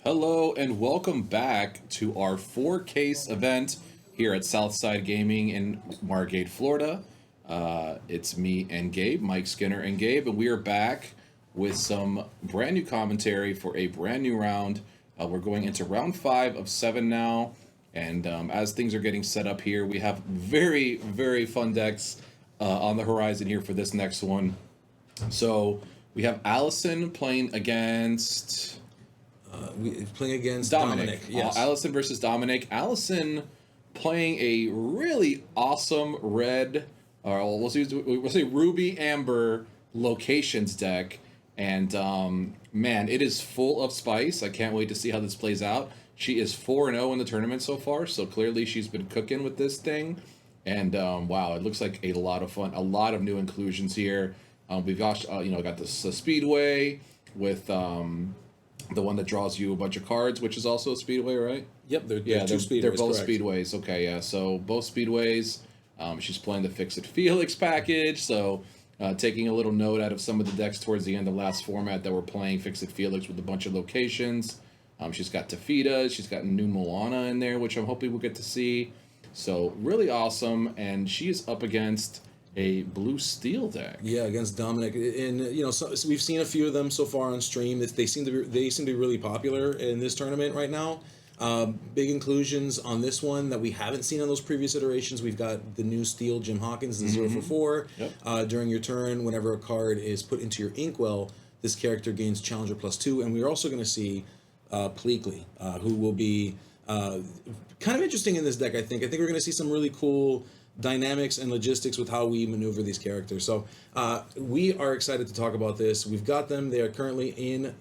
Hello and welcome back to our 4-case event here at Southside Gaming in Margate, Florida. It's me and Gabe, Mike Skinner and Gabe, and we are back with some brand new commentary for a brand new round. We're going into round 5 of 7 now, and as things are getting set up here, we have very, very fun decks on the horizon here for this next one. So we have Allison playing against... playing against Dominic. Yes. Allison versus Dominic. Allison playing a really awesome red, or we'll say ruby amber locations deck, and man, it is full of spice. I can't wait to see how this plays out. She is 4-0 in the tournament so far, so clearly she's been cooking with this thing. And wow, it looks like a lot of fun. A lot of new inclusions here. We've got got this Speedway with the one that draws you a bunch of cards, which is also a Speedway, right? Yep, they're two Speedways. They're both correct. Speedways. Okay, yeah. So both Speedways. She's playing the Fix It Felix package. So taking a little note out of some of the decks towards the end of last format that were playing Fix It Felix with a bunch of locations. She's got Tafita. She's got new Moana in there, which I'm hoping we'll get to see. So really awesome. And she is up against a blue steel deck. Yeah, against Dominic, and so we've seen a few of them so far on stream. They seem to be really popular in this tournament right now. Big inclusions on this one that we haven't seen on those previous iterations. We've got the new steel Jim Hawkins, the 0 for 4. Yep. During your turn, whenever a card is put into your inkwell, this character gains Challenger +2, and we're also going to see Pleakley, who will be kind of interesting in this deck. I think we're going to see some really cool dynamics and logistics with how we maneuver these characters. So we are excited to talk about this. We've got them. They are currently in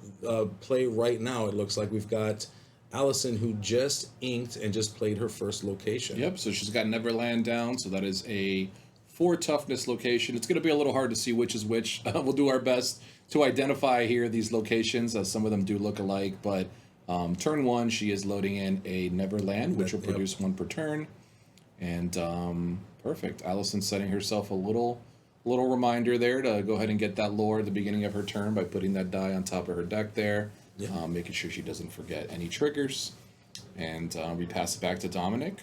play right now. It looks like we've got Allison, who just inked and just played her first location. Yep, so she's got Neverland down, so that is a 4 toughness location. It's going to be a little hard to see which is which. We'll do our best to identify here these locations, as some of them do look alike, but turn 1, she is loading in a Neverland, which will produce 1 per turn. And perfect. Allison setting herself a little reminder there to go ahead and get that lore at the beginning of her turn by putting that die on top of her deck there, making sure she doesn't forget any triggers. And we pass it back to Dominic.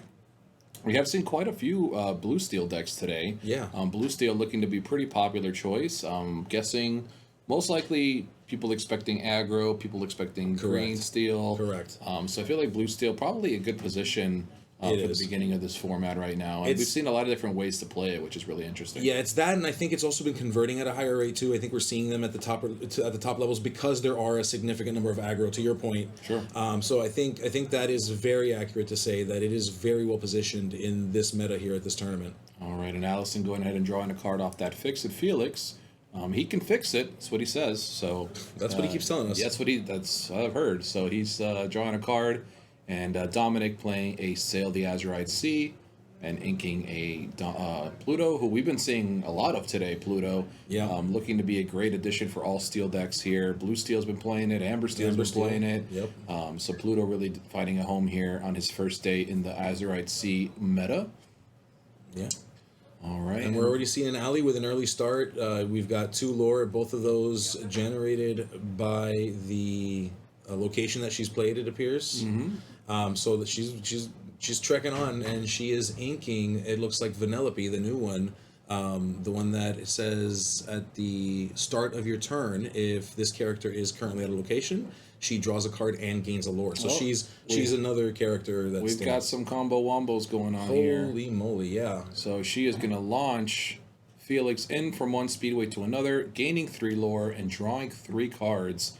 We have seen quite a few blue steel decks today. Yeah. Blue steel looking to be pretty popular choice. Guessing most likely people expecting aggro, people expecting green steel. Correct. So I feel like blue steel probably a good position for the beginning of this format right now. And we've seen a lot of different ways to play it, which is really interesting. Yeah, it's that, and I think it's also been converting at a higher rate too. I think we're seeing them at the top levels because there are a significant number of aggro. To your point, Sure. So I think that is very accurate to say that it is very well positioned in this meta here at this tournament. All right, and Allison going ahead and drawing a card off that Fix It Felix. He can fix it. That's what he says. So that's what he keeps telling us. That's what I've heard. So he's drawing a card. And Dominic playing a Sail the Azurite Sea and inking a Pluto, who we've been seeing a lot of today, Pluto. Yeah. Looking to be a great addition for all steel decks here. Blue Steel's been playing it. Amber Steel's been playing it. Yep. So Pluto really finding a home here on his first day in the Azurite Sea meta. Yeah. All right. And we're already seeing an Allie with an early start. We've got 2 lore, both of those generated by the location that she's played, it appears. So that she's trekking on, and she is inking. It looks like Vanellope, the new one, the one that says at the start of your turn, if this character is currently at a location, she draws a card and gains a lore. So she's another character that's... We've got some combo wombos going on here. Holy moly, yeah. So she is going to launch Felix in from one Speedway to another, gaining 3 lore and drawing 3 cards.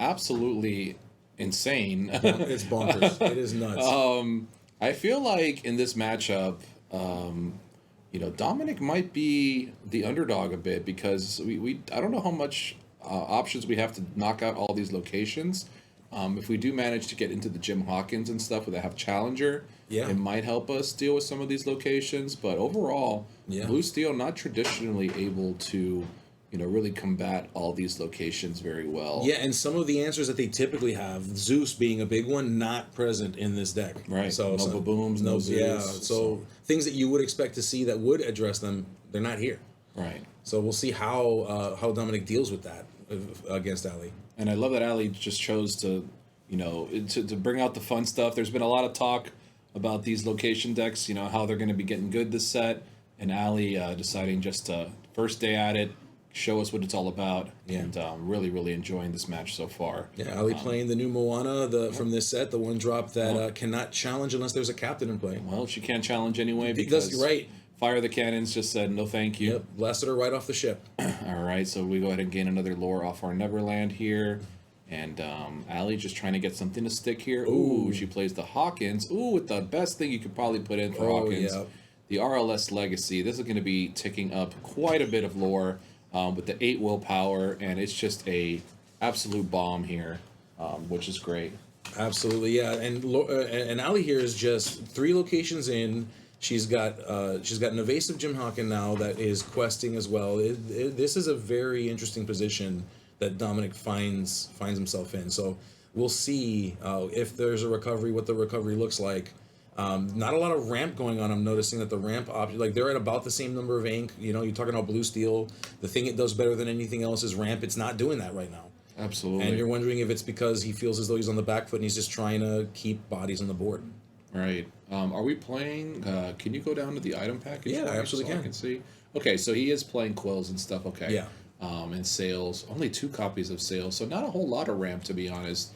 Absolutely insane. It's bonkers. It is nuts. I feel like in this matchup, Dominic might be the underdog a bit, because I don't know how much options we have to knock out all these locations. If we do manage to get into the Jim Hawkins and stuff where they have Challenger, it might help us deal with some of these locations. But overall, Blue Steel not traditionally able to really combat all these locations very well. Yeah, and some of the answers that they typically have, Zeus being a big one, not present in this deck. Right. So no Babooms, no Zeus. Yeah, so things that you would expect to see that would address them, they're not here. Right. So we'll see how Dominic deals with that against Allie. And I love that Allie just chose to, to bring out the fun stuff. There's been a lot of talk about these location decks, how they're going to be getting good this set, and Allie deciding just to first day at it, show us what it's all about, and really, really enjoying this match so far. Yeah, Allie playing the new Moana from this set, the one drop that cannot challenge unless there's a captain in play. Well, she can't challenge anyway because right. Fire the Cannons just said no thank you. Yep, blasted her right off the ship. All right, so we go ahead and gain another lore off our Neverland here. And Allie just trying to get something to stick here. Ooh, she plays the Hawkins. Ooh, with the best thing you could probably put in for Hawkins. Yeah. The RLS Legacy. This is going to be ticking up quite a bit of lore with the 8 willpower. And it's just a absolute bomb here, which is great. Absolutely, yeah. And Allie here is just 3 locations in. She's got an evasive Jim Hawkins now that is questing as well. This is a very interesting position that Dominic finds himself in. So we'll see if there's a recovery, what the recovery looks like. Not a lot of ramp going on. I'm noticing that the ramp option, like they're at about the same number of ink. You're talking about Blue Steel. The thing it does better than anything else is ramp. It's not doing that right now. Absolutely. And you're wondering if it's because he feels as though he's on the back foot and he's just trying to keep bodies on the board. Right. Are we playing? Can you go down to the item package? Yeah, I absolutely can. I can see. Okay, so he is playing Quills and stuff. Okay. Yeah. And Sales. Only 2 copies of Sales, so not a whole lot of ramp, to be honest.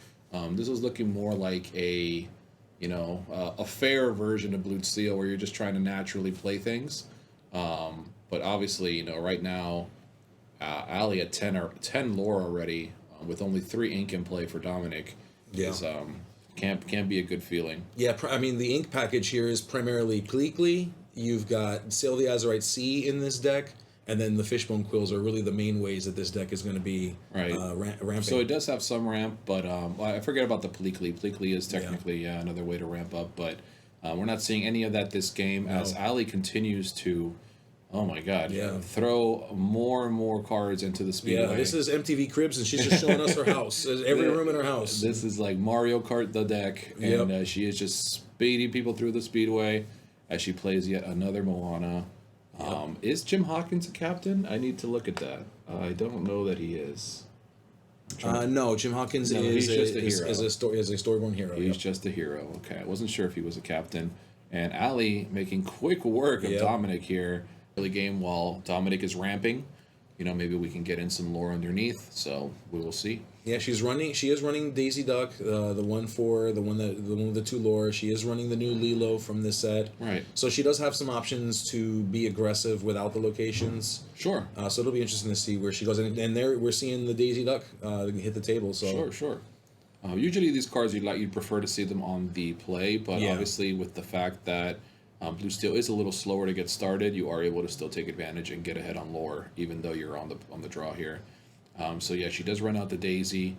This was looking more like a fair version of Blue Steel where you're just trying to naturally play things. But obviously, right now, Allie at 10 lore already with only 3 ink in play for Dominic. Yeah. Is, can't be a good feeling. Yeah, I mean, the ink package here is primarily Pleakley. You've got Sail the Azurite Sea in this deck, and then the Fishbone Quills are really the main ways that this deck is going to be ramping. So it does have some ramp, but I forget about the Pleakley. Pleakley is technically another way to ramp up, but we're not seeing any of that this game as Allie continues to, oh my God, throw more and more cards into the Speedway. Yeah, this is MTV Cribs, and she's just showing us her house. There's every room in her house. This is like Mario Kart the deck, and she is just speeding people through the Speedway as she plays yet another Moana. Is Jim Hawkins a captain? I need to look at that. I don't know that he is. No, Jim Hawkins is a storyborn hero. He's just a hero. Okay, I wasn't sure if he was a captain. And Allie making quick work of Dominic here. Early game while Dominic is ramping. Maybe we can get in some lore underneath. So we will see. Yeah, she is running Daisy Duck, the one with the 2 lore. She is running the new Lilo from this set. Right. So she does have some options to be aggressive without the locations. Sure. So it'll be interesting to see where she goes. And there we're seeing the Daisy Duck hit the table. So sure. Usually these cards you'd prefer to see them on the play, but obviously with the fact that Blue Steel is a little slower to get started, you are able to still take advantage and get ahead on lore, even though you're on the draw here. So yeah, she does run out the Daisy,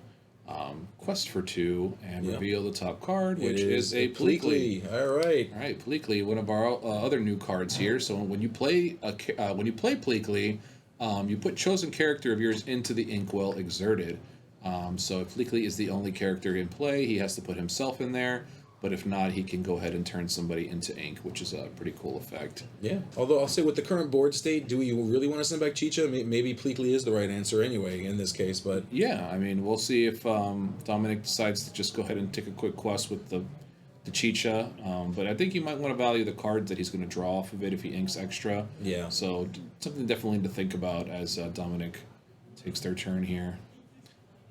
quest for 2, and reveal the top card, which is a Pleakley. All right, Pleakley, one of our other new cards here. So when you play Pleakley, you put chosen character of yours into the Inkwell Exerted. So if Pleakley is the only character in play, he has to put himself in there. But if not, he can go ahead and turn somebody into ink, which is a pretty cool effect. Yeah. Although I'll say with the current board state, do we really want to send back Chicha? Maybe Pleakley is the right answer anyway in this case. But yeah, I mean, we'll see if Dominic decides to just go ahead and take a quick quest with the Chicha. But I think you might want to value the cards that he's going to draw off of it if he inks extra. Yeah. So something definitely to think about as Dominic takes their turn here.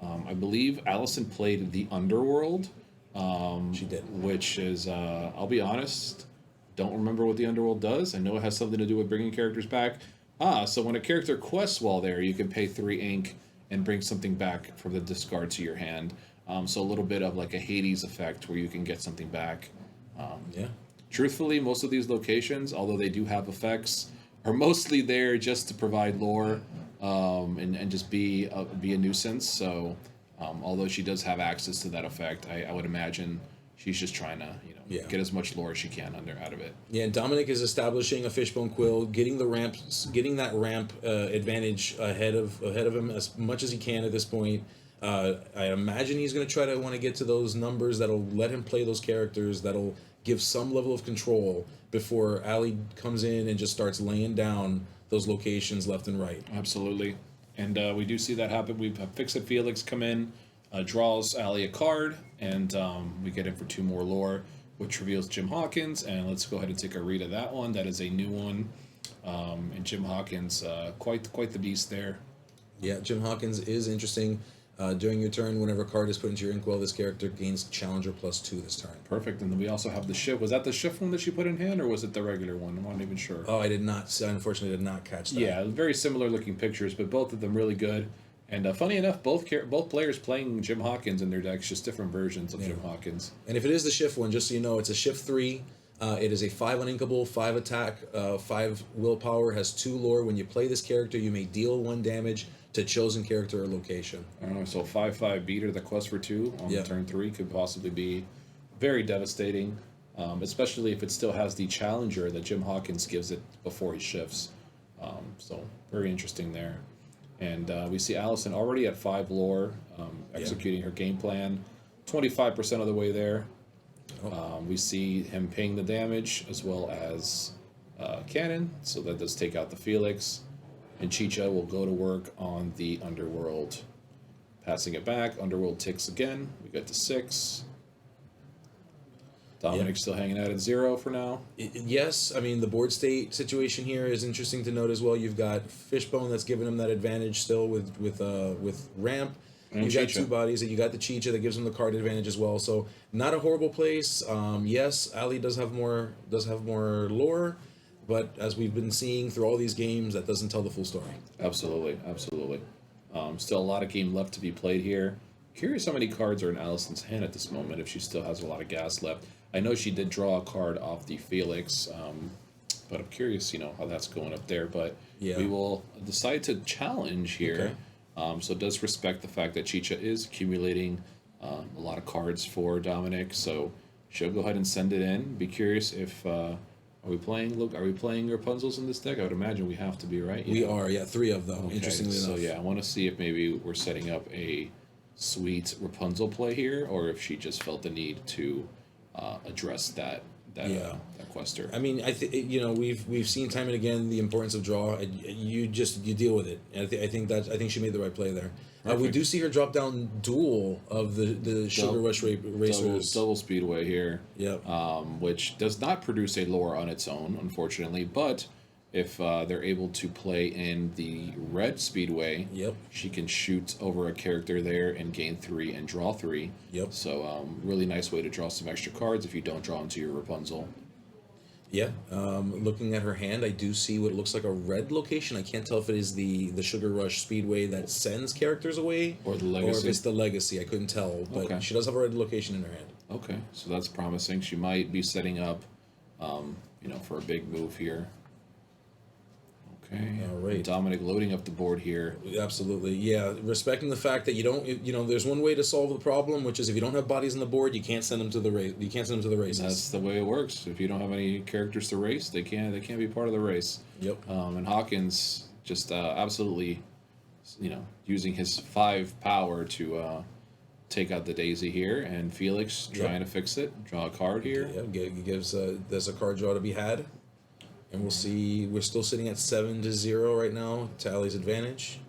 I believe Allison played the Underworld. She did. Which is, I'll be honest, don't remember what the Underworld does. I know it has something to do with bringing characters back. So when a character quests while there, you can pay 3 ink and bring something back from the discard to your hand. So a little bit of like a Hades effect where you can get something back. Truthfully, most of these locations, although they do have effects, are mostly there just to provide lore and just be a nuisance. So... although she does have access to that effect, I would imagine she's just trying to get as much lore as she can out of it. Yeah, and Dominic is establishing a Fishbone Quill, getting that ramp advantage ahead of him as much as he can at this point. I imagine he's going to try to want to get to those numbers that'll let him play those characters, that'll give some level of control before Allie comes in and just starts laying down those locations left and right. Absolutely. And we do see that happen. We've Fix-It Felix come in draws Allie a card, and we get in for 2 more lore, which reveals Jim Hawkins. And let's go ahead and take a read of that one. That is a new one, and Jim Hawkins, quite the beast there. Yeah, Jim Hawkins is interesting. During your turn, whenever a card is put into your inkwell, this character gains Challenger +2 this turn. Perfect. And then we also have the shift. Was that the shift one that she put in hand, or was it the regular one? I'm not even sure. Oh, I unfortunately did not catch that. Yeah, very similar looking pictures, but both of them really good. And funny enough, both players playing Jim Hawkins in their decks, just different versions of Jim Hawkins. And if it is the shift one, just so you know, it's a shift 3. It is a 5 uninkable, 5 attack, 5 willpower, has 2 lore. When you play this character, you may deal 1 damage to chosen character or location. I don't know, so 5/5 beater, the quest for 2 on turn 3 could possibly be very devastating, especially if it still has the challenger that Jim Hawkins gives it before he shifts. So very interesting there. And we see Allison already at 5 lore, executing her game plan, 25% of the way there. We see him paying the damage as well as cannon, so that does take out the Felix. And Chicha will go to work on the Underworld. Passing it back, Underworld ticks again. We get to 6. Dominic's still hanging out at 0 for now. Yes, I mean, the board state situation here is interesting to note as well. You've got Fishbone that's giving him that advantage still with Ramp. And you got Chicha. 2 bodies, and you got the Chicha that gives him the card advantage as well. So not a horrible place. Yes, Allie does have more lore, but as we've been seeing through all these games, that doesn't tell the full story. Absolutely. Still a lot of game left to be played here. Curious how many cards are in Allison's hand at this moment, if she still has a lot of gas left. I know she did draw a card off the Felix, but I'm curious, how that's going up there. But we will decide to challenge here. Okay. So it does respect the fact that Chicha is accumulating a lot of cards for Dominic, so she'll go ahead and send it in. Be curious if... Are we playing Rapunzel's in this deck? I would imagine we have to be, right? We are, 3 of them, Okay, interestingly enough. So I want to see if maybe we're setting up a sweet Rapunzel play here, or if she just felt the need to address that quester. I mean, we've seen time and again the importance of draw. You deal with it. And I think she made the right play there. We do see her drop down duel of the Sugar Rush Racers. Double Speedway here. Yep. Which does not produce a lore on its own, unfortunately, but if they're able to play in the Red Speedway, she can shoot over a character there and gain 3 and draw 3. Yep. So really nice way to draw some extra cards if you don't draw into your Rapunzel. Yeah, looking at her hand, I do see what looks like a red location. I can't tell if it is the Sugar Rush Speedway that sends characters away, or the Legacy. Or if it's the Legacy. I couldn't tell, but she does have a red location in her hand. Okay, so that's promising. She might be setting up, for a big move here. Okay. All right. Dominic loading up the board here. Absolutely. Yeah. Respecting the fact that you don't, there's one way to solve the problem, which is if you don't have bodies on the board, you can't send them to the race. You can't send them to the races. That's the way it works. If you don't have any characters to race, they can't be part of the race. Yep. And Hawkins just absolutely, using his 5 power to take out the Daisy here, and Felix trying to fix it. Draw a card here. Yeah. Gives there's a card draw to be had. And we'll see. We're still sitting at 7-0 right now, to Allie's advantage.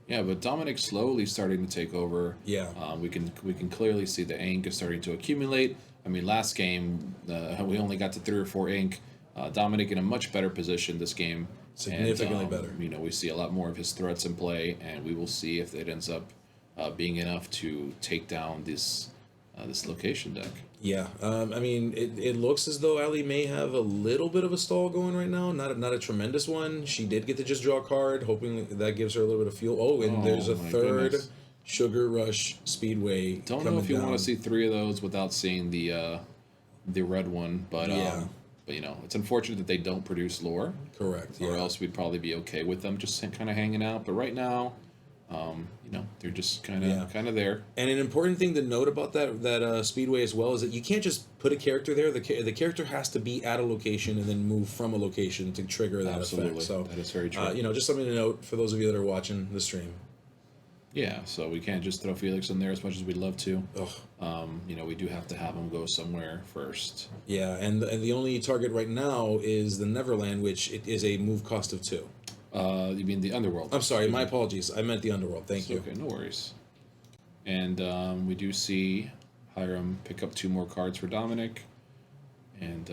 Yeah, but Dominic's slowly starting to take over. Yeah. We can clearly see the ink is starting to accumulate. I mean, last game we only got to 3 or 4 ink. Dominic in a much better position this game. Significantly better. We see a lot more of his threats in play, and we will see if it ends up being enough to take down this location deck. Yeah, I mean, it looks as though Allie may have a little bit of a stall going right now. Not a tremendous one. She did get to just draw a card, hoping that gives her a little bit of fuel. Oh, and there's a third Sugar Rush Speedway. Don't know if you want to see 3 of those without seeing the red one, but but it's unfortunate that they don't produce lore. Correct. Or else we'd probably be okay with them just kind of hanging out. But right now, they're just kind of there. And an important thing to note about that Speedway as well is that you can't just put a character there. The character has to be at a location and then move from a location to trigger that effect. So that is very true. Just something to note for those of you that are watching the stream. Yeah, so we can't just throw Felix in there as much as we'd love to. We do have to have him go somewhere first. Yeah, and the only target right now is the Neverland, which it is a move cost of 2. You mean the Underworld? I'm sorry, my apologies. I meant the Underworld. Thank you. Okay, no worries. And we do see Hiram pick up 2 more cards for Dominic. And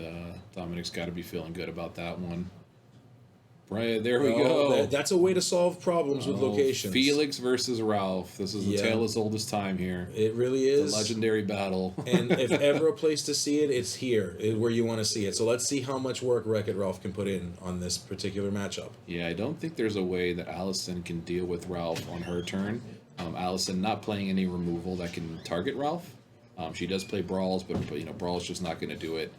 Dominic's got to be feeling good about that one. Right, there we go. That's a way to solve problems with locations. Felix versus Ralph. This is the tale as old as time here. It really is. The legendary battle. And if ever a place to see it, it's here, where you want to see it. So let's see how much work Wreck-It Ralph can put in on this particular matchup. Yeah, I don't think there's a way that Allison can deal with Ralph on her turn. Allison not playing any removal that can target Ralph. She does play Brawls, but Brawl's just not going to do it.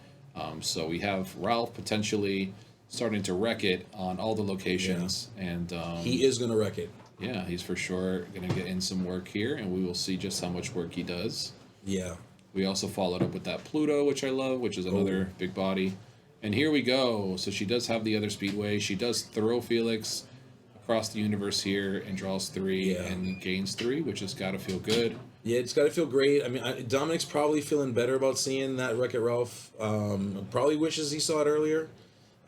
So we have Ralph potentially starting to wreck it on all the locations, and he is going to wreck it. Yeah, he's for sure going to get in some work here, and we will see just how much work he does. Yeah. We also followed up with that Pluto, which I love, which is another big body. And here we go. So she does have the other Speedway. She does throw Felix across the universe here and draws 3 and gains 3, which has got to feel good. Yeah, it's got to feel great. I mean, Dominic's probably feeling better about seeing that Wreck-It Ralph. Probably wishes he saw it earlier.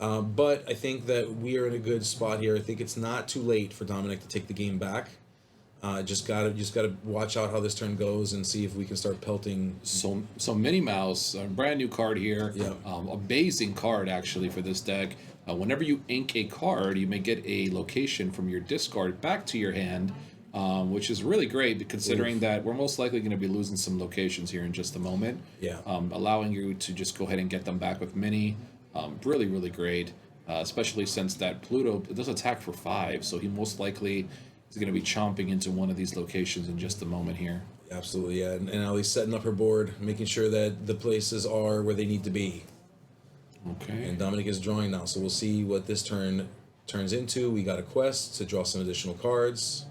But I think that we are in a good spot here. I think it's not too late for Dominic to take the game back. Just gotta watch out how this turn goes and see if we can start pelting. So Minnie Mouse, a brand new card here. Yeah. Amazing card actually for this deck. Whenever you ink a card, you may get a location from your discard back to your hand, which is really great considering that we're most likely going to be losing some locations here in just a moment. Yeah. Allowing you to just go ahead and get them back with Minnie. Really, really great, especially since that Pluto does attack for 5, so he most likely is going to be chomping into one of these locations in just a moment here. Absolutely, yeah. And Allie's setting up her board, making sure that the places are where they need to be. Okay. And Dominic is drawing now, so we'll see what this turn turns into. We got a quest to draw some additional cards,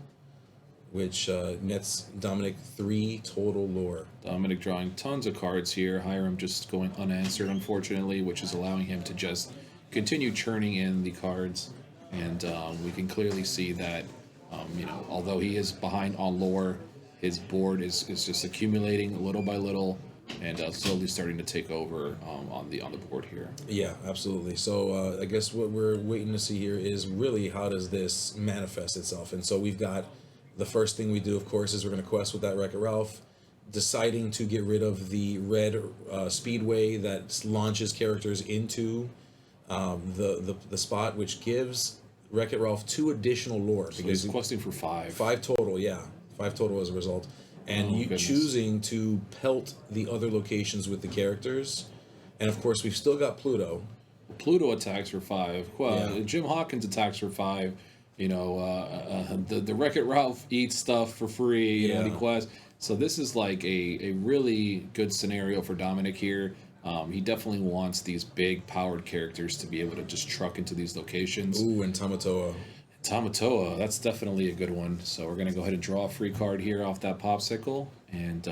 which nets Dominic 3 total lore. Dominic drawing tons of cards here. Hiram just going unanswered, unfortunately, which is allowing him to just continue churning in the cards. And we can clearly see that, although he is behind on lore, his board is just accumulating little by little and slowly starting to take over on the board here. Yeah, absolutely. So I guess what we're waiting to see here is really how does this manifest itself. And so we've got the first thing we do, of course, is we're going to quest with that Wreck-It Ralph, deciding to get rid of the red Speedway that launches characters into the spot, which gives Wreck-It Ralph 2 additional lore. So he's questing for 5. 5 total, yeah. 5 total as a result. And choosing to pelt the other locations with the characters. And of course, we've still got Pluto. Pluto attacks for 5. Well, Jim Hawkins attacks for 5. The Wreck-It Ralph eats stuff for free, and he quests. So this is like a really good scenario for Dominic here. He definitely wants these big powered characters to be able to just truck into these locations. Ooh, and Tamatoa. Tamatoa, that's definitely a good one. So we're gonna go ahead and draw a free card here off that popsicle, and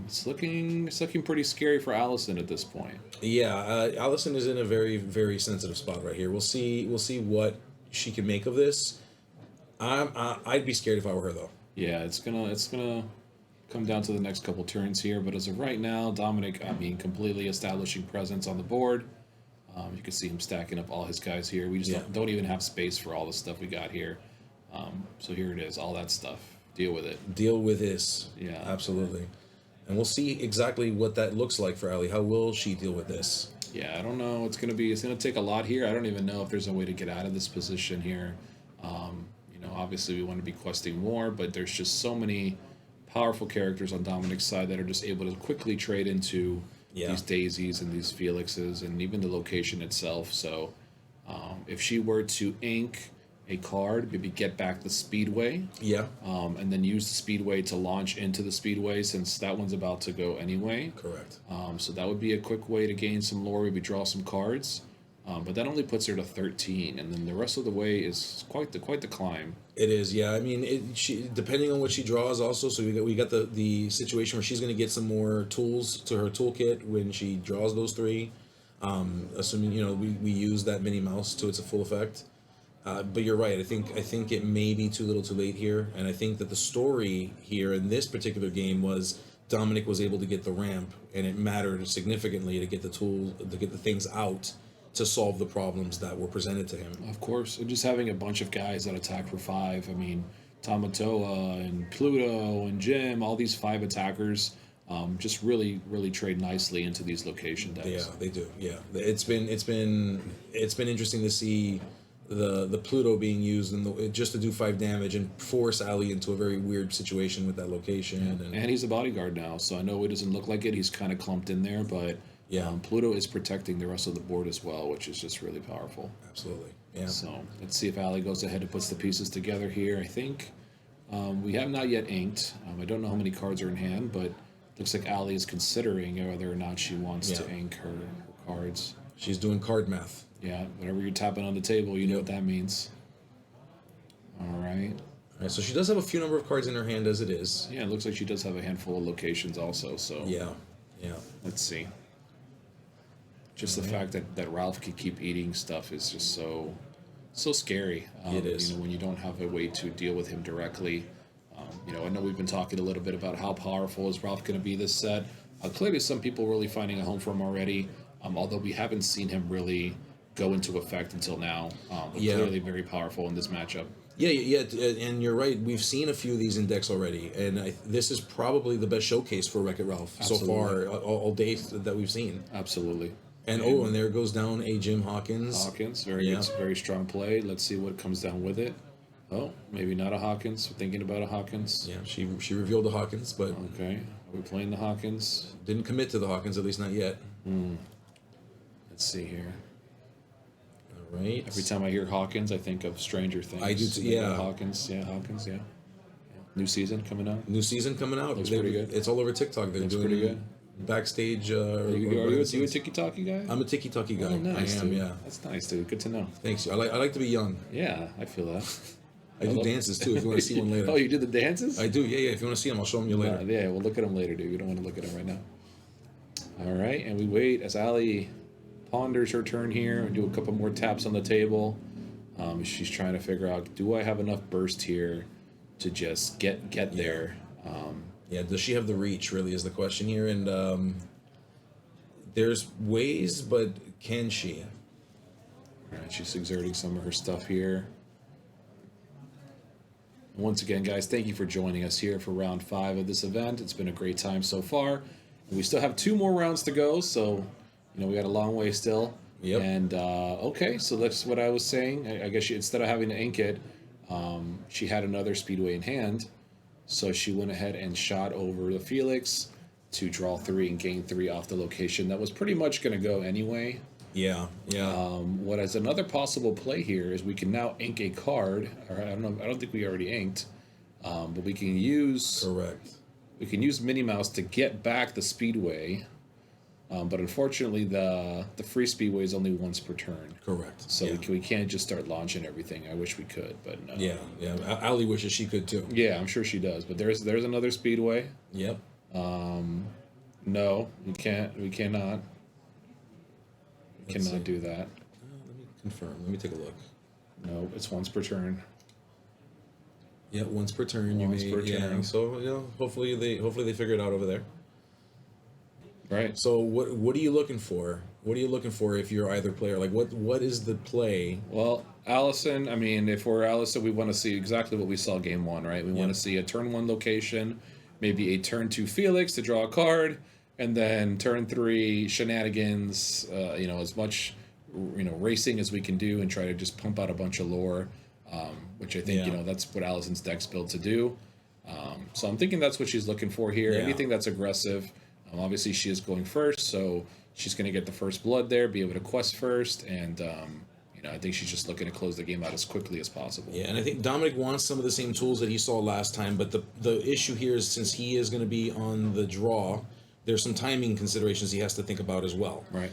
it's looking pretty scary for Allison at this point. Yeah, Allison is in a very, very sensitive spot right here. We'll see what she can make of this. I'd be scared if I were her though. Yeah, it's gonna come down to the next couple turns here, but as of right now, Dominic, completely establishing presence on the board. You can see him stacking up all his guys here. We just don't even have space for all the stuff we got here. So here it is, all that stuff. Deal with it. Deal with this. Yeah. Absolutely. And we'll see exactly what that looks like for Allie. How will she deal with this? Yeah, I don't know. It's gonna take a lot here. I don't even know if there's a way to get out of this position here. Obviously we want to be questing more, but there's just so many powerful characters on Dominic's side that are just able to quickly trade into these daisies and these Felixes and even the location itself. So if she were to ink a card, maybe get back the Speedway, and then use the Speedway to launch into the Speedway, since that one's about to go anyway. Correct. So that would be a quick way to gain some lore, maybe draw some cards. But that only puts her to 13, and then the rest of the way is quite the climb. It is, yeah. I mean, depending on what she draws, also. So we got the situation where she's going to get some more tools to her toolkit when she draws those 3. Assuming we use that Minnie Mouse to its full effect. But you're right. I think it may be too little, too late here, and I think that the story here in this particular game was Dominic was able to get the ramp, and it mattered significantly to get the tools, to get the things out, to solve the problems that were presented to him. Of course, and just having a bunch of guys that attack for 5. I mean, Tamatoa and Pluto and Jim, all these 5 attackers, just really trade nicely into these location decks. Yeah, they do. Yeah, it's been interesting to see the Pluto being used just to do 5 damage and force Allie into a very weird situation with that location. And he's a bodyguard now, so I know it doesn't look like it. He's kind of clumped in there, but Pluto is protecting the rest of the board as well, which is just really powerful. Absolutely. Yeah. So let's see if Allie goes ahead and puts the pieces together here. I think we have not yet inked. I don't know how many cards are in hand, but looks like Allie is considering whether or not she wants to ink her cards. She's doing card math. Yeah, whatever you're tapping on the table, you know what that means. All right. All right. So she does have a few number of cards in her hand as it is. Yeah, it looks like she does have a handful of locations also. So Yeah. let's see. Just the fact that Ralph could keep eating stuff is just so scary. It is. When you don't have a way to deal with him directly. I know we've been talking a little bit about how powerful is Ralph going to be this set. Clearly, some people really finding a home for him already. Although we haven't seen him really go into effect until now. But clearly very powerful in this matchup. Yeah, and you're right. We've seen a few of these in decks already, and this is probably the best showcase for Wreck-It Ralph so far, all day that we've seen. Absolutely. And there goes down a Jim Hawkins. Very strong play. Let's see what comes down with it. Oh, maybe not a Hawkins. We're thinking about a Hawkins. Yeah, she revealed the Hawkins, but okay. Are we playing the Hawkins? Didn't commit to the Hawkins, at least not yet. Let's see here. All right. Every time I hear Hawkins, I think of Stranger Things. I do too, yeah. Hawkins, yeah. New season coming out. Looks pretty good. It's all over TikTok. They're doing pretty good. Backstage. Are you a tiki-taki guy? I'm a tiki-taki guy. Oh, nice, I am, dude. yeah. That's nice, dude. Good to know. Thanks. I like to be young. Yeah, I feel that. I do dances too. If you want to see one later. Oh, you do the dances? I do. Yeah. If you want to see them, I'll show them you later. Yeah, we'll look at them later, dude. We don't want to look at them right now. All right, and we wait as Allie ponders her turn here and do a couple more taps on the table. She's trying to figure out, do I have enough burst here to just get there? Does she have the reach? Really, is the question here, and there's ways, but can she? All right, she's exerting some of her stuff here. Once again, guys, thank you for joining us here for round 5 of this event. It's been a great time so far. And we still have 2 more rounds to go, so we got a long way still. Yep. And okay, so that's what I was saying. I guess instead of having to ink it, she had another Speedway in hand, so she went ahead and shot over the Felix to draw 3 and gain 3 off the location. That was pretty much going to go anyway. Yeah. What is another possible play here is we can now ink a card. Or I don't think we already inked, but we can use. Correct. We can use Minnie Mouse to get back the Speedway, but unfortunately the free Speedway is only once per turn. Correct. So we can't just start launching everything. I wish we could, but no. Yeah. Allie wishes she could too. Yeah, I'm sure she does. But there's another Speedway. Yep. No, we can't. We cannot. Cannot do that. Let me confirm. Let me take a look. No, it's once per turn. Yeah, once per turn. Once per turn. So hopefully they figure it out over there. Right. So what are you looking for? What are you looking for if you're either player? Like what is the play? Well, Allison, I mean, if we're Allison, we want to see exactly what we saw game 1, right? We want to see a turn 1 location, maybe a turn 2 Felix to draw a card, and then turn 3 shenanigans, as much, racing as we can do and try to just pump out a bunch of lore, which I think, that's what Allison's deck's built to do. So I'm thinking that's what she's looking for here. Anything that's aggressive. Obviously, she is going first, so she's going to get the first blood there, be able to quest first, and I think she's just looking to close the game out as quickly as possible. Yeah, and I think Dominic wants some of the same tools that he saw last time, but the issue here is since he is going to be on the draw, there's some timing considerations he has to think about as well. Right.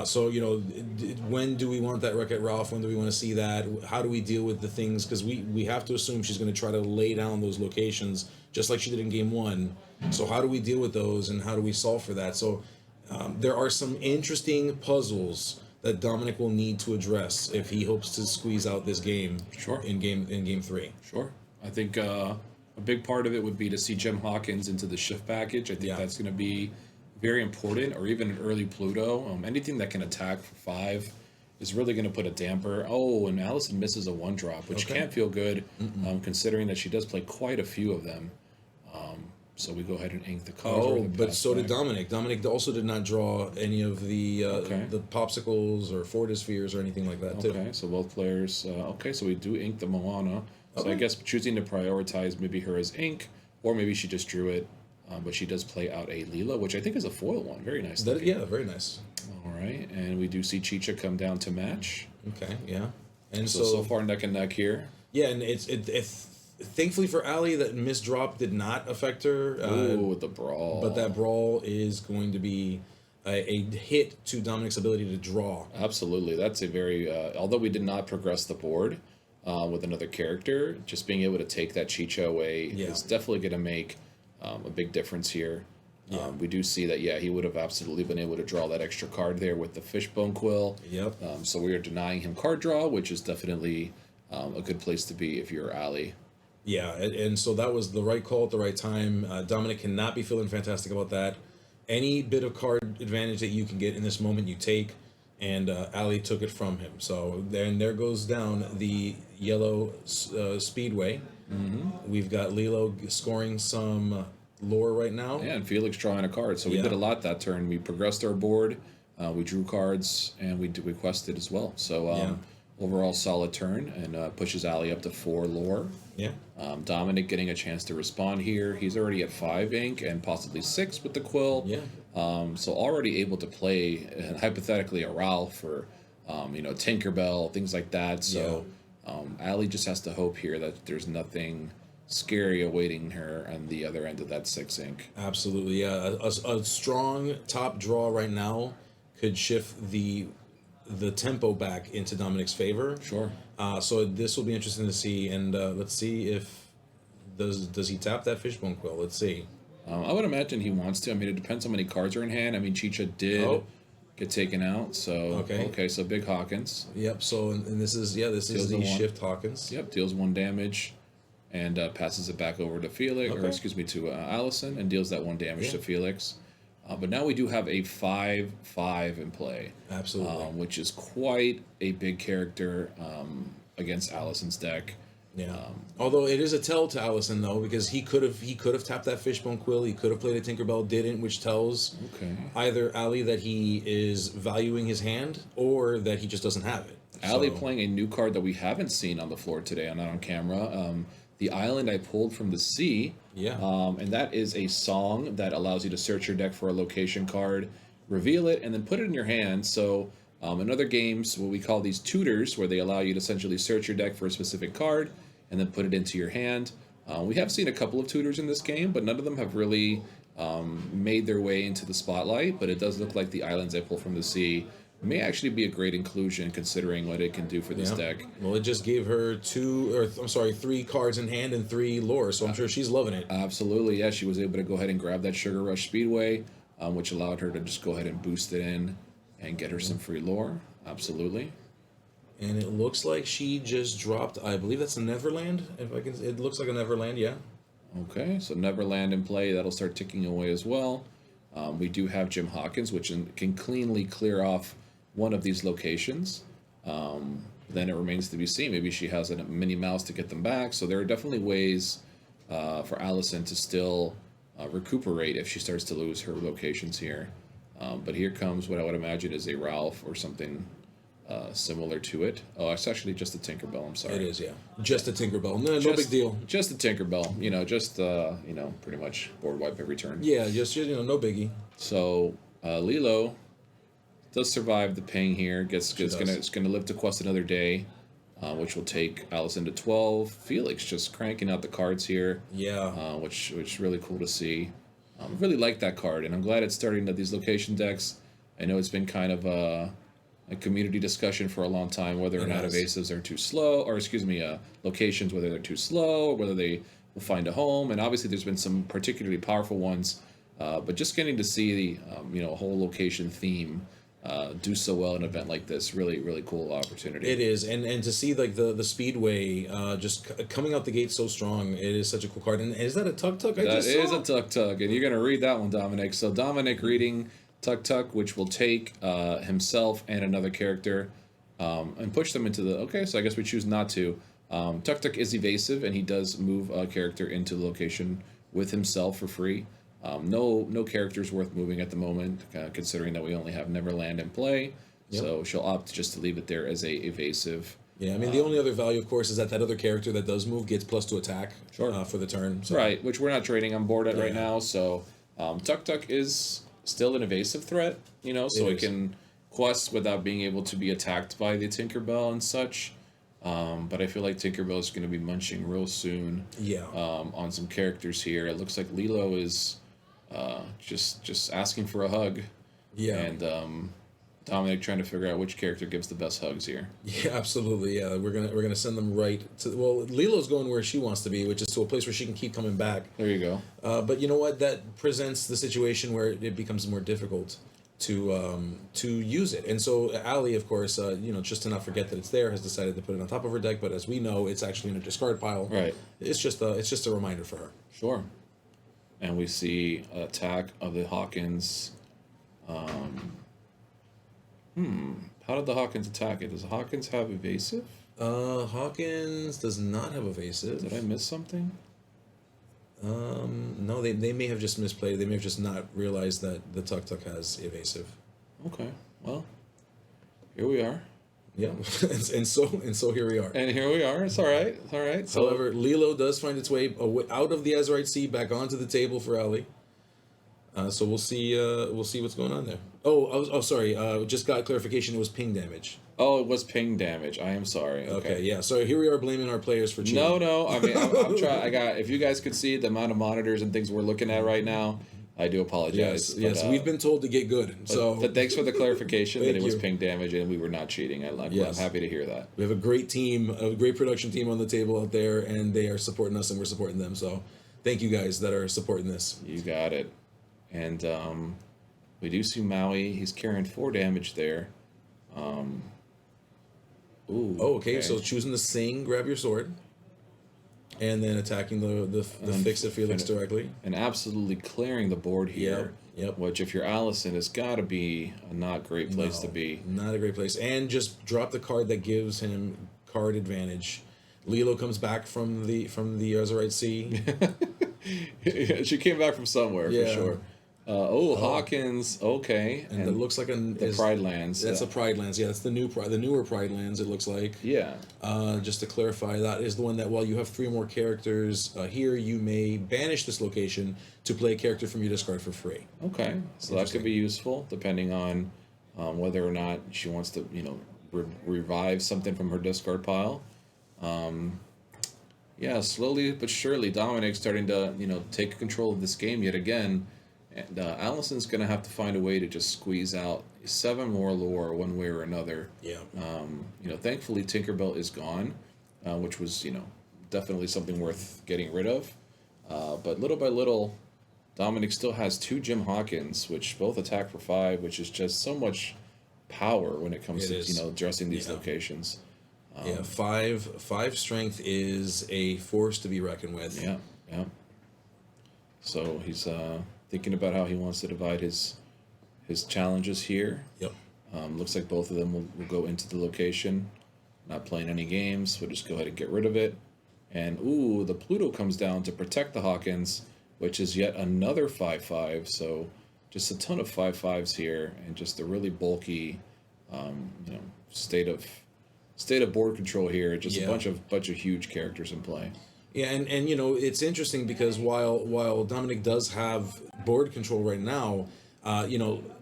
So, when do we want that Wreck-It Ralph? When do we want to see that? How do we deal with the things? Because we have to assume she's going to try to lay down those locations just like she did in game 1. So how do we deal with those and how do we solve for that? So there are some interesting puzzles that Dominic will need to address if he hopes to squeeze out this game. Sure. In game 3. Sure. I think a big part of it would be to see Jim Hawkins into the shift package. I think that's going to be very important, or even an early Pluto. Anything that can attack for 5 is really going to put a damper. Oh, and Allison misses a 1-drop, which Okay. can't feel good, considering that she does play quite a few of them. So we go ahead and ink the card. Oh, but so did Dominic. Dominic also did not draw any of the Okay. the popsicles or Fortispheres or anything like that, too. Okay, so both players. Okay, so we do ink the Moana. So I Okay. guess choosing to prioritize maybe her as ink, or maybe she just drew it, but she does play out a Leela, which I think is a foil one. Very nice. That, looking. yeah, very nice. All right, and we do see Chicha come down to match. Okay, yeah. And So far neck and neck here. yeah, and it's thankfully for Allie that Miss Drop did not affect her. Ooh, the brawl. But that brawl is going to be a hit to Dominic's ability to draw. Absolutely, that's a very. Although we did not progress the board with another character, just being able to take that Chicha away Yeah. is definitely going to make a big difference here. Yeah. We do see that, he would have absolutely been able to draw that extra card there with the Fishbone Quill. Yep. So we are denying him card draw, which is definitely a good place to be if you're Allie. Yeah, and so that was the right call at the right time. Dominic cannot be feeling fantastic about that. Any bit of card advantage that you can get in this moment, you take, and Allie took it from him. So then there goes down the yellow Speedway. Mm-hmm. We've got Lilo scoring some lore right now. Yeah, and Felix drawing a card. So we Yeah. did a lot that turn. We progressed our board, we drew cards, and we quested as well. So overall solid turn, and pushes Allie up to 4 lore. Yeah. Dominic getting a chance to respond here. He's already at 5 ink and possibly 6 with the quill. Yeah. So already able to play hypothetically a Ralph or Tinkerbell, things like that. So Allie just has to hope here that there's nothing scary awaiting her on the other end of that 6 ink. Absolutely, yeah. A strong top draw right now could shift the tempo back into Dominic's favor. Sure. So this will be interesting to see, and let's see if does he tap that Fishbone Quill? Let's see. I would imagine he wants to. I mean, it depends how many cards are in hand. I mean, Chicha did get taken out, so okay, so Big Hawkins. Yep. So and this is Deals the the 1. Shift Hawkins. Yep, deals 1 damage, and passes it back over to Felix, or Okay. excuse me, to Allison, and deals that 1 damage Yeah. to Felix. But now we do have a 5/5 in play, Absolutely. which is quite a big character against Allison's deck. Yeah. Although it is a tell to Allison though, because he could have tapped that Fishbone Quill. He could have played a Tinkerbell, didn't, which tells either Allie that he is valuing his hand or that he just doesn't have it. Allie So- playing a new card that we haven't seen on the floor today, not on camera. The Island I Pulled from the Sea. Yeah. And that is a song that allows you to search your deck for a location card, reveal it, and then put it in your hand. So in other games, what we call these tutors, where they allow you to essentially search your deck for a specific card and then put it into your hand. We have seen a couple of tutors in this game, but none of them have really made their way into the spotlight. But it does look like the Islands I Pull from the Sea may actually be a great inclusion considering what it can do for this deck. Well, it just gave her 3 cards in hand and 3 lore, so I'm sure she's loving it. Absolutely, yeah. She was able to go ahead and grab that Sugar Rush Speedway, which allowed her to just go ahead and boost it in and get her some free lore. Absolutely. And it looks like she just dropped, I believe that's a Neverland. It looks like a Neverland, yeah. Okay, so Neverland in play. That'll start ticking away as well. We do have Jim Hawkins, which can cleanly clear off one of these locations. Then it remains to be seen. Maybe she has a Minnie Mouse to get them back. So there are definitely ways for Allison to still recuperate if she starts to lose her locations here. But here comes what I would imagine is a Ralph or something similar to it. Oh, it's actually just a Tinkerbell. I'm sorry. It is, yeah. Just a Tinkerbell. No big deal. Just a Tinkerbell. Pretty much board wipe every turn. Yeah, just no biggie. So Lilo does survive the ping here. It's gonna live to quest another day, which will take Allison to 12. Felix just cranking out the cards here. Yeah. Which really cool to see. I really like that card, and I'm glad it's starting to these location decks. I know it's been kind of a community discussion for a long time whether or not evasives are too slow, or locations, whether they're too slow or whether they will find a home. And obviously there's been some particularly powerful ones, but just getting to see the a whole location theme do so well in an event like this, really cool opportunity. It is, and to see like the Speedway coming out the gate so strong, it is such a cool card. And is that a Tuk Tuk? That is a Tuk Tuk, and you're gonna read that one, Dominic. So Dominic reading Tuk Tuk, which will take himself and another character and push them into the... Okay, so I guess we choose not to. Tuk Tuk is evasive, and he does move a character into the location with himself for free. No characters worth moving at the moment, considering that we only have Neverland in play. Yep. So she'll opt just to leave it there as a evasive. Yeah, I mean, the only other value, of course, is that other character that does move gets +2 attack for the turn. So. Right, which we're not trading on board at right now. So Tuk Tuk is still an evasive threat, so it can quest without being able to be attacked by the Tinkerbell and such. But I feel like Tinkerbell is going to be munching real soon. Yeah. On some characters here. It looks like Lilo is just asking for a hug. Yeah. And Dominic trying to figure out which character gives the best hugs here. Yeah, absolutely. Yeah, we're gonna send them right to. Well, Lilo's going where she wants to be, which is to a place where she can keep coming back. There you go. But you know what? That presents the situation where it becomes more difficult to use it. And so Allie, of course, just to not forget that it's there, has decided to put it on top of her deck. But as we know, it's actually in a discard pile. Right. It's just a reminder for her. Sure. And we see attack of the Hawkins. How did the Hawkins attack it? Does the Hawkins have evasive? Hawkins does not have evasive. Did I miss something? No, they may have just misplayed. They may have just not realized that the Tuk Tuk has evasive. Okay. Well, here we are. Yeah, and so here we are. And here we are. It's all right. It's all right. So, however, Lilo does find its way out of the Azurite Sea back onto the table for Allie. So we'll see what's going on there. Sorry. Just got clarification. It was ping damage. Oh, it was ping damage. I am sorry. Okay. Yeah. So here we are blaming our players for cheating. No. I mean, I'm trying. If you guys could see the amount of monitors and things we're looking at right now, I do apologize. Yes. We've been told to get good. But thanks for the clarification that it was you. ping damage and we were not cheating. I'm happy to hear that. We have a great team, a great production team on the table out there, and they are supporting us, and we're supporting them. So, thank you guys that are supporting this. You got it. And we do see Maui. He's carrying 4 damage there. Okay. So choosing to sing, grab your sword, and then attacking the Fix-It Felix directly. And absolutely clearing the board here. Yep. Which, if you're Allison, has got to be a not great place to be. Not a great place. And just drop the card that gives him card advantage. Lilo comes back from the Azurite Sea. She came back from somewhere, for sure. Hawkins. Okay. And it looks like the Pride Lands. That's a Pride Lands. Yeah, that's the newer Pride Lands. It looks like. Yeah. Just to clarify, that is the one that while you have 3 more characters here, you may banish this location to play a character from your discard for free. Okay, so that could be useful depending on whether or not she wants to, revive something from her discard pile. Slowly but surely, Dominic's starting to, take control of this game yet again. And Allison's going to have to find a way to just squeeze out 7 more lore one way or another. Yeah. Thankfully Tinkerbell is gone, which was, definitely something worth getting rid of. But little by little, Dominic still has 2 Jim Hawkins, which both attack for 5, which is just so much power when it comes to, addressing these locations. 5 strength is a force to be reckoned with. Yeah. So he's thinking about how he wants to divide his challenges here. Yep. Looks like both of them will go into the location. Not playing any games. We'll just go ahead and get rid of it. And the Pluto comes down to protect the Hawkins, which is yet another 5/5. So just a ton of 5/5s here, and just a really bulky, state of board control here. Just a bunch of huge characters in play. Yeah, and it's interesting because while Dominic does have board control right now,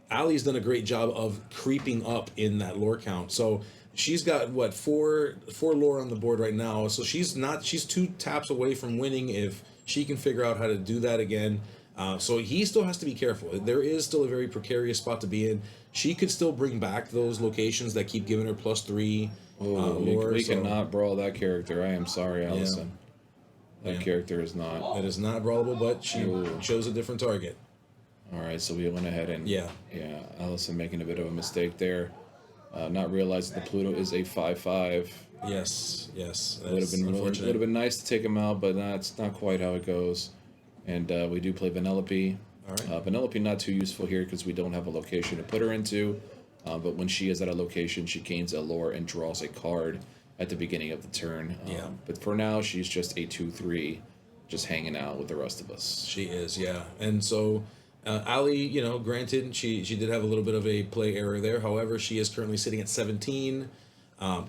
Allie's done a great job of creeping up in that lore count. So she's got four lore on the board right now. So she's 2 taps away from winning if she can figure out how to do that again. So he still has to be careful. There is still a very precarious spot to be in. She could still bring back those locations that keep giving her +3 lore. We cannot brawl that character. I am sorry, Allison. That character is not. It is not brawlable, but she chose a different target. All right, so we went ahead and Allison making a bit of a mistake there, not realizing the Pluto is a 5/5. Yes. Would have been nice to take him out, but that's not quite how it goes. And we do play Vanellope. All right. Vanellope not too useful here because we don't have a location to put her into. But when she is at a location, she gains a lore and draws a card at the beginning of the turn. Yeah. But for now, she's just a 2/3, just hanging out with the rest of us. She is, yeah. And so, Allie, granted, she did have a little bit of a play error there. However, she is currently sitting at 17.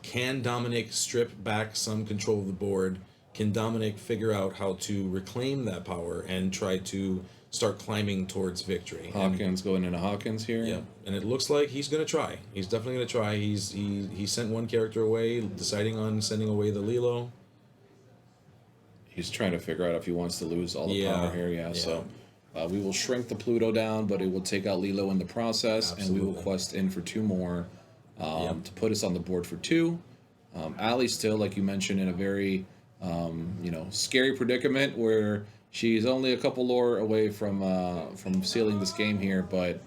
Can Dominic strip back some control of the board? Can Dominic figure out how to reclaim that power and try to start climbing towards victory? Hawkins going into Hawkins here. Yeah, and it looks like he's going to try. He's definitely going to try. He sent one character away, deciding on sending away the Lilo. He's trying to figure out if he wants to lose all the Yeah, power here. yeah. So we will shrink the Pluto down, but it will take out Lilo in the process, and we will Absolutely. quest in for 2 more Yep. to put us on the board for 2. Allie's still, like you mentioned, in a very scary predicament where she's only a couple lore away from sealing this game here, but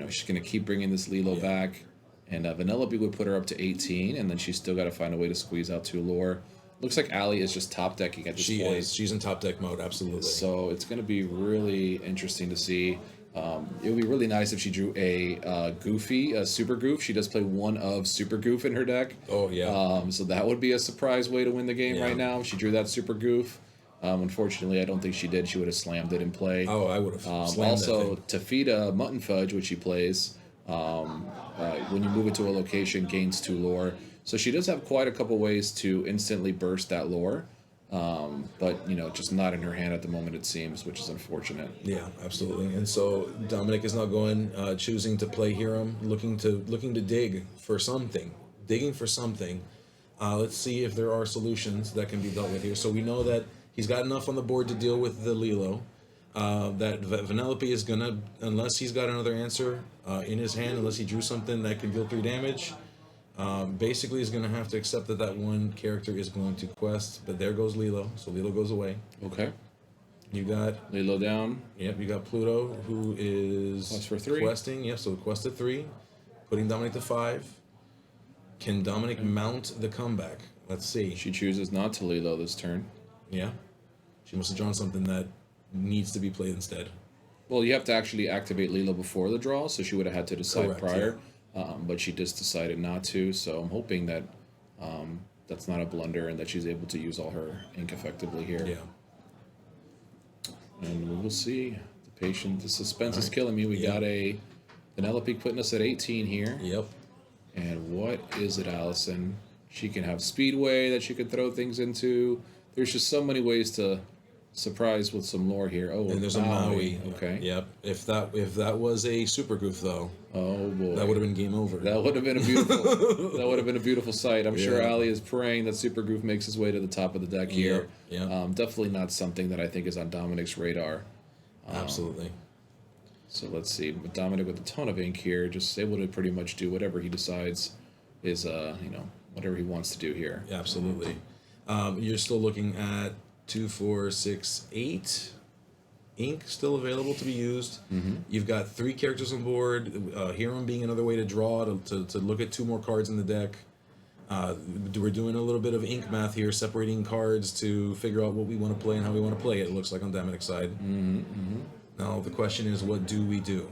she's going to keep bringing this Lilo back, and Vanellope would put her up to 18, and then she's still got to find a way to squeeze out 2 lore. Looks like Allie is just top decking at this She point. is. She's in top deck mode, absolutely. So it's going to be really interesting to see. It would be really nice if she drew a Super Goof. She does play one of Super Goof in her deck. Oh, yeah. So that would be a surprise way to win the game Yeah. right now. If she drew that Super Goof. Unfortunately, I don't think she did. She would have slammed it in play. Oh, I would have slammed that Also, thing. Tafida Mutton Fudge, which she plays, when you move it to a location, gains 2 lore. So she does have quite a couple ways to instantly burst that lore. But just not in her hand at the moment, it seems, which is unfortunate. Yeah, absolutely. And so Dominic is now going, choosing to play Hiram, looking to dig for something, digging for something. Let's see if there are solutions that can be dealt with here. So we know that he's got enough on the board to deal with the Lilo. That Vanellope is gonna, unless he's got another answer in his hand, unless he drew something that can deal 3 damage. Basically, he's going to have to accept that one character is going to quest, but there goes Lilo, so Lilo goes away. Okay. You got Lilo down. you got Pluto, who is Quest for 3. questing. Yep, so quest to 3, putting Dominic to 5. Can Dominic mount the comeback? Let's see. She chooses not to Lilo this turn. Yeah, she must have drawn something that needs to be played instead. Well, you have to actually activate Lilo before the draw, so she would have had to decide Correct, prior. But she just decided not to, so I'm hoping that that's not a blunder and that she's able to use all her ink effectively here. Yeah. And we will see. The suspense is Alright. killing me. We Yeah. got a Vanellope putting us at 18 here. Yep. And what is it, Allison? She can have Speedway that she could throw things into. There's just so many ways to surprise with some lore here. Oh, And there's a Maui. Okay. Yep. If that was a Super Goof though, Oh boy. that would have been game over. That would have been a beautiful. That would have been a beautiful sight. I'm sure Yeah. Ali is praying that Super Goof makes his way to the top of the deck here. Yeah. Definitely not something that I think is on Dominic's radar. Absolutely. So let's see. But Dominic with a ton of ink here, just able to pretty much do whatever he decides is, whatever he wants to do here. Absolutely. You're still looking at 2, 4, 6, 8 ink still available to be used. Mm-hmm. You've got 3 characters on board. Hiram being another way to draw to look at 2 more cards in the deck. We're doing a little bit of ink math here, separating cards to figure out what we want to play and how we want to play it. It looks like on Dominic's side. Mm-hmm. Now the question is, what do we do?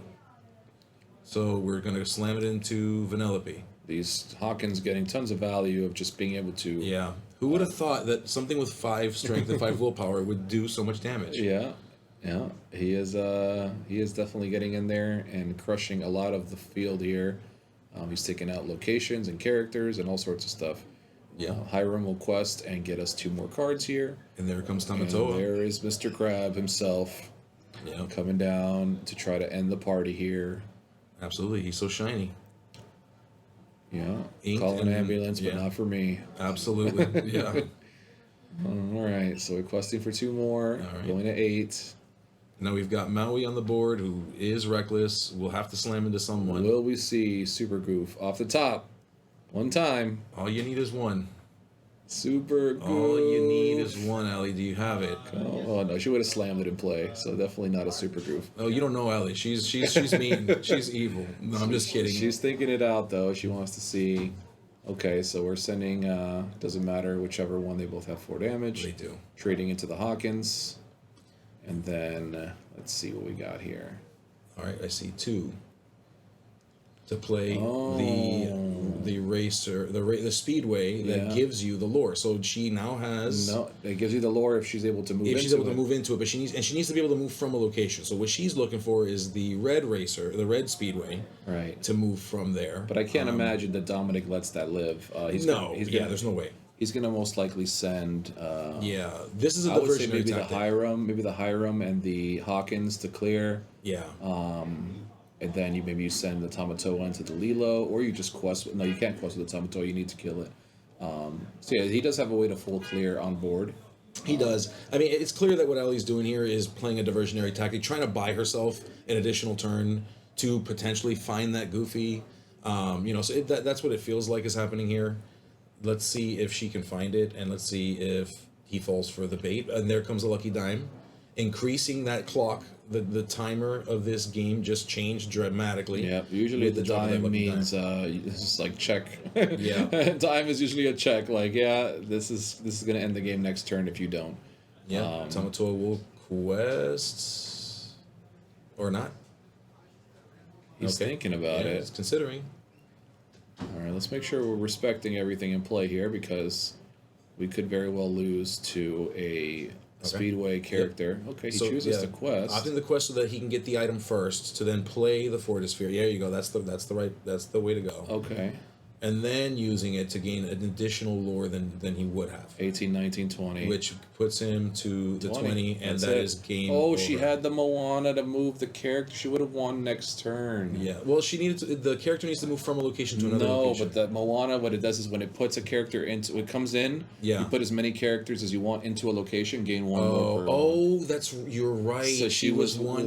So we're going to slam it into Vanellope. These Hawkins getting tons of value of just being able to. Yeah. Who would have thought that something with 5 strength and 5 willpower would do so much damage? Yeah. He is definitely getting in there and crushing a lot of the field here. He's taking out locations and characters and all sorts of stuff. Yeah. Hiram will quest and get us 2 more cards here. And there comes And Tamatoa. there is Mr. Crab himself Yeah. coming down to try to end the party here. Absolutely. He's so shiny. Yeah. Ink Call an and- ambulance, but yeah. not for me. Absolutely. Yeah. All right. So we're questing for 2 more. All right. Going to 8. Now we've got Maui on the board, who is reckless. We'll have to slam into someone. Will we see Super Goof off the top? One time. All you need is 1. Super Goof. All you need is 1, Allie. Do you have it? Oh no, she would have slammed it in play. So definitely not a Super Goof. Oh, you don't know Allie. She's mean. She's evil. No, I'm just kidding. She's thinking it out though. She wants to see. Okay, so we're sending. Doesn't matter whichever one. They both have 4 damage. They do. Trading into the Hawkins, and then let's see what we got here. All right, I see 2. to play the racer, the speedway that gives you the lore. So she now has it gives you the lore if she's able to move. If she's able to move into it, but she needs to be able to move from a location. So what she's looking for is the red racer, the red speedway, right, to move from there. But I can't imagine that Dominic lets that live. There's no way. He's gonna most likely send. This is a I would say diversionary maybe tactic. maybe the Hiram and the Hawkins to clear. Yeah. And then you send the Tamatoa into the Lilo, or you just quest. No, you can't quest with the Tamatoa. You need to kill it. So yeah, he does have a way to full clear on board. He does. I mean, it's clear that what Allie's doing here is playing a diversionary tactic, trying to buy herself an additional turn to potentially find that Goofy. So that's what it feels like is happening here. Let's see if she can find it, and let's see if he falls for the bait. And there comes a lucky dime, increasing that clock. The timer of this game just changed dramatically. Yeah, usually the dime means this is like check. Yeah, dime is usually a check. Like, this is gonna end the game next turn if you don't. Yeah, Tamatoa will quest or not. He's thinking about it. He's considering. All right, let's make sure we're respecting everything in play here because we could very well lose to a Speedway character. Yep. Okay, he chooses the quest. Opting the quest so that he can get the item first to then play the Fortisphere. Yeah, there you go. That's the way to go. Okay. And then using it to gain an additional lore than he would have. 18, 19, 20. Which puts him to the 20, and that is game over. She had the Moana to move the character. She would have won next turn. Yeah, well, the character needs to move from a location to another location. No, but the Moana, what it does is when it puts a character into, it comes in, you put as many characters as you want into a location, gain one more. You're right. So she was one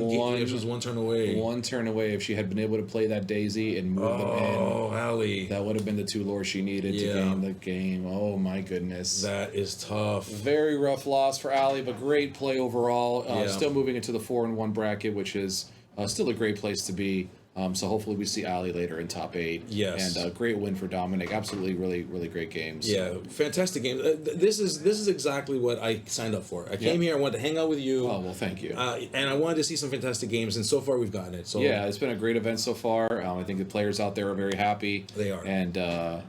turn away. One turn away. If she had been able to play that Daisy and move them in. Oh, Allie. That would have been the 2 lore she needed to gain the game. Oh my goodness. That is tough. Very rough loss for Allie, but great play overall. Still moving into the 4-1 bracket, which is still a great place to be. So hopefully we see Allie later in top 8. Yes. And a great win for Dominic. Absolutely, really, really great games. Yeah, fantastic game. This is exactly what I signed up for. I came here. I wanted to hang out with you. Oh well, thank you. And I wanted to see some fantastic games, and so far we've gotten it. So yeah, it's been a great event so far. I think the players out there are very happy. They are, and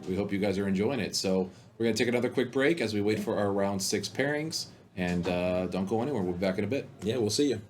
we hope you guys are enjoying it. So we're gonna take another quick break as we wait for our round 6 pairings. And don't go anywhere. We'll be back in a bit. Yeah, we'll see you.